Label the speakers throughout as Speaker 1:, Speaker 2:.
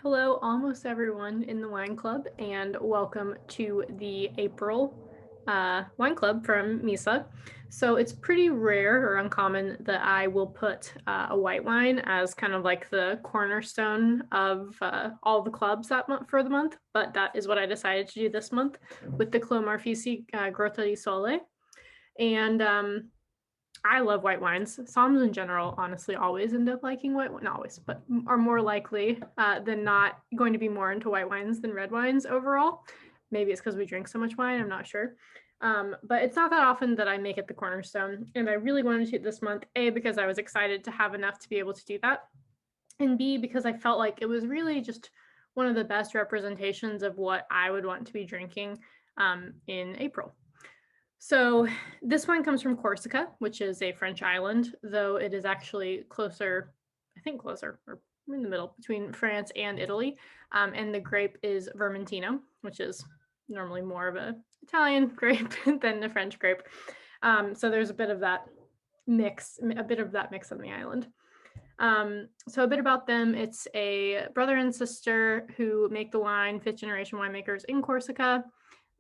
Speaker 1: Hello, almost everyone in the wine club, and welcome to the April wine club from Misa. So it's pretty rare or uncommon that I will put a white wine as kind of like the cornerstone of all the clubs that month for the month, but that is what I decided to do this month with the Clos Marfisi Grotte di Sole. And I love white wines. Soms in general, honestly, always end up liking white wine. Not always, but are more likely than not going to be more into white wines than red wines overall. Maybe it's because we drink so much wine. I'm not sure. But it's not that often that I make it the cornerstone. And I really wanted to do it this month, A, because I was excited to have enough to be able to do that. And B, because I felt like it was really just one of the best representations of what I would want to be drinking in April. So this one comes from Corsica, which is a French island, though it is actually closer, I think closer, or in the middle between France and Italy. And the grape is Vermentino, which is normally more of a Italian grape than a French grape. So there's a bit of that mix on the island. So a bit about them. It's a brother and sister who make the wine, fifth generation winemakers in Corsica.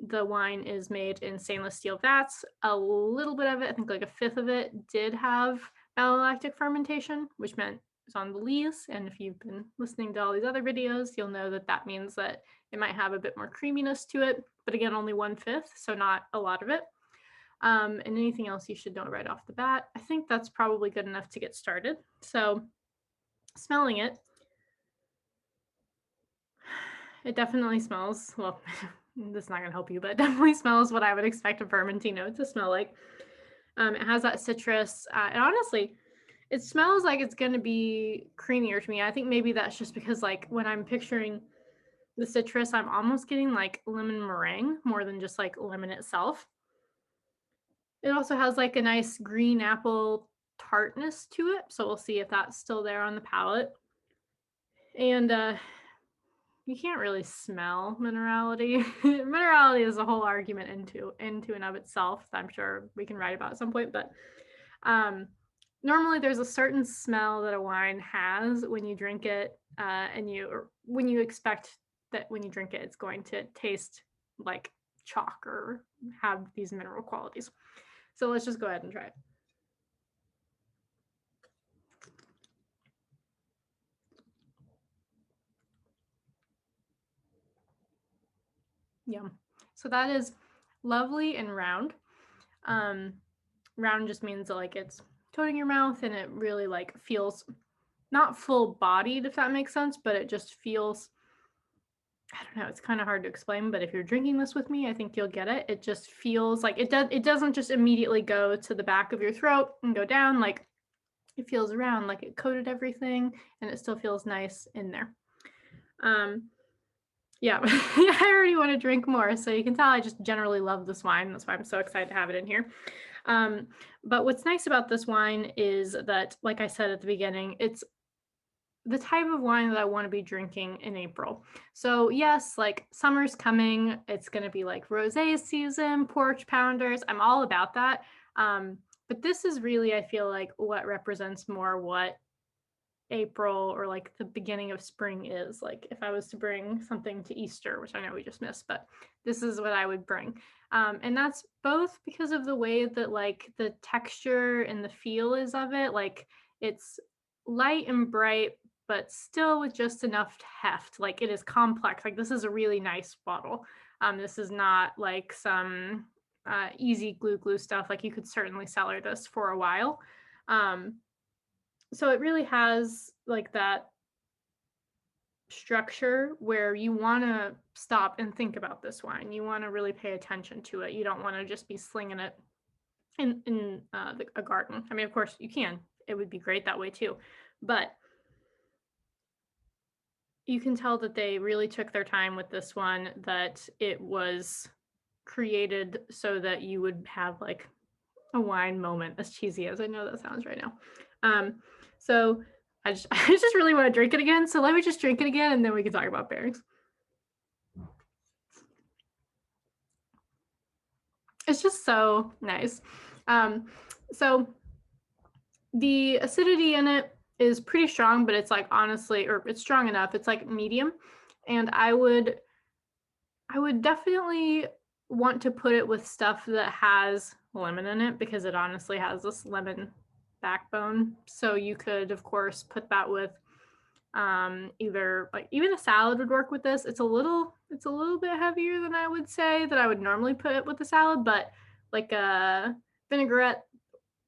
Speaker 1: The wine is made in stainless steel vats. A little bit of it, I think like a fifth of it, did have malolactic fermentation, which meant it's on the lees. And if you've been listening to all these other videos, you'll know that that means that it might have a bit more creaminess to it. But again, only 1/5, so not a lot of it. And anything else you should know right off the bat. I think that's probably good enough to get started. So smelling it, it definitely smells, well, this is not going to help you, but it definitely smells what I would expect a Vermentino to smell like. It has that citrus, and honestly, it smells like it's going to be creamier to me. I think maybe that's just because, like, when I'm picturing the citrus, I'm almost getting like lemon meringue more than just like lemon itself. It also has like a nice green apple tartness to it, so we'll see if that's still there on the palate. And you can't really smell minerality. Minerality is a whole argument into and of itself that I'm sure we can write about at some point. But normally there's a certain smell that a wine has when you drink it, when you expect that when you drink it, it's going to taste like chalk or have these mineral qualities. So let's just go ahead and try it. Yum. So that is lovely and round. Round just means that like it's coating your mouth and it really like feels not full bodied, if that makes sense, but it just feels, I don't know, it's kind of hard to explain, but if you're drinking this with me, I think you'll get it. It just feels like it doesn't just immediately go to the back of your throat and go down. Like it feels around, like it coated everything and it still feels nice in there. Yeah, I already want to drink more. So you can tell I just generally love this wine. That's why I'm so excited to have it in here. But what's nice about this wine is that, like I said at the beginning, it's the type of wine that I want to be drinking in April. So yes, like summer's coming. It's going to be like rosé season, porch pounders. I'm all about that. But this is really, I feel like, what represents more what April or like the beginning of spring is. Like if I was to bring something to Easter, which I know we just missed, but this is what I would bring. And that's both because of the way that like the texture and the feel is of it. Like it's light and bright, but still with just enough heft. Like it is complex. Like this is a really nice bottle. This is not like some easy glue stuff. Like you could certainly cellar this for a while. So it really has like that structure where you want to stop and think about this wine. You want to really pay attention to it. You don't want to just be slinging it in a garden. I mean, of course you can. It would be great that way too. But you can tell that they really took their time with this one, that it was created so that you would have like a wine moment, as cheesy as I know that sounds right now. So I just really want to drink it again. So let me just drink it again and then we can talk about pairings. It's just so nice. So the acidity in it is pretty strong, but it's like honestly, or it's strong enough. It's like medium. And I would definitely want to put it with stuff that has lemon in it because it honestly has this lemon backbone. So you could, of course, put that with either like even a salad would work with this. It's a little bit heavier than I would say that I would normally put it with a salad, but like a vinaigrette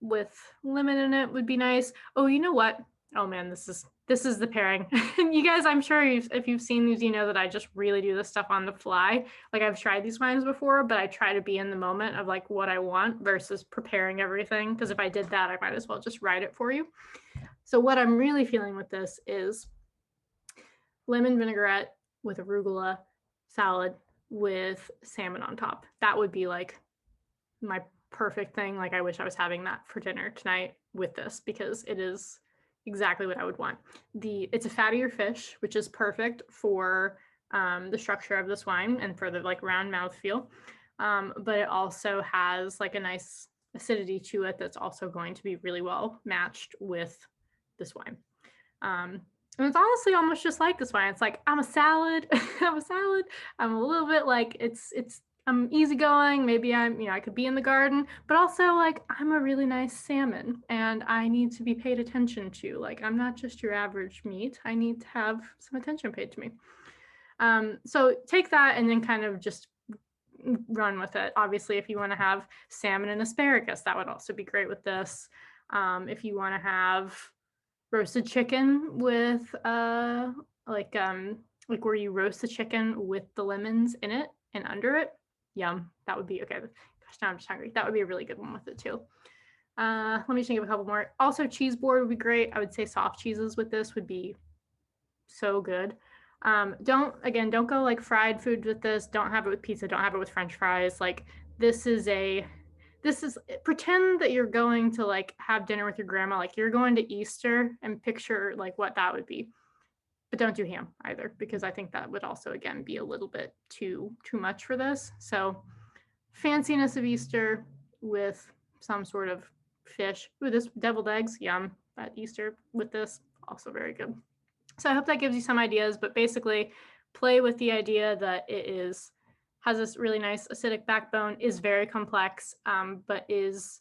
Speaker 1: with lemon in it would be nice. Oh, you know what? Oh man, this is the pairing. You guys, I'm sure if you've seen these, you know that I just really do this stuff on the fly. Like I've tried these wines before, but I try to be in the moment of like what I want versus preparing everything. Because if I did that, I might as well just write it for you. So what I'm really feeling with this is lemon vinaigrette with arugula salad with salmon on top. That would be like my perfect thing. Like I wish I was having that for dinner tonight with this because it is exactly what I would want. It's a fattier fish, which is perfect for the structure of this wine and for the like round mouth feel. But it also has like a nice acidity to it that's also going to be really well matched with this wine. And it's honestly almost just like this wine. It's like I'm a salad. I'm a salad. I'm a little bit like I'm easygoing. Maybe I could be in the garden, but also like I'm a really nice salmon and I need to be paid attention to. Like I'm not just your average meat. I need to have some attention paid to me. So take that and then kind of just run with it. Obviously, if you want to have salmon and asparagus, that would also be great with this. If you want to have roasted chicken with like where you roast the chicken with the lemons in it and under it. Yum. That would be okay. Gosh, now I'm just hungry. That would be a really good one with it too. Let me think of a couple more. Also, cheese board would be great. I would say soft cheeses with this would be so good. Don't go like fried food with this. Don't have it with pizza. Don't have it with French fries. Like this is pretend that you're going to like have dinner with your grandma, like you're going to Easter, and picture like what that would be. But don't do ham either, because I think that would also again be a little bit too much for this. So fanciness of Easter with some sort of fish. Ooh, this deviled eggs, yum, at Easter with this, also very good. So I hope that gives you some ideas, but basically play with the idea that has this really nice acidic backbone, is very complex, but is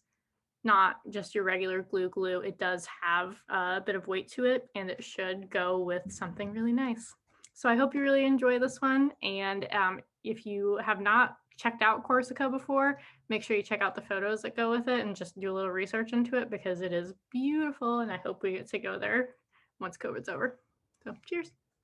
Speaker 1: not just your regular glue. It does have a bit of weight to it, and it should go with something really nice. So I hope you really enjoy this one. And if you have not checked out Corsica before, make sure you check out the photos that go with it and just do a little research into it because it is beautiful. And I hope we get to go there once COVID's over. So cheers.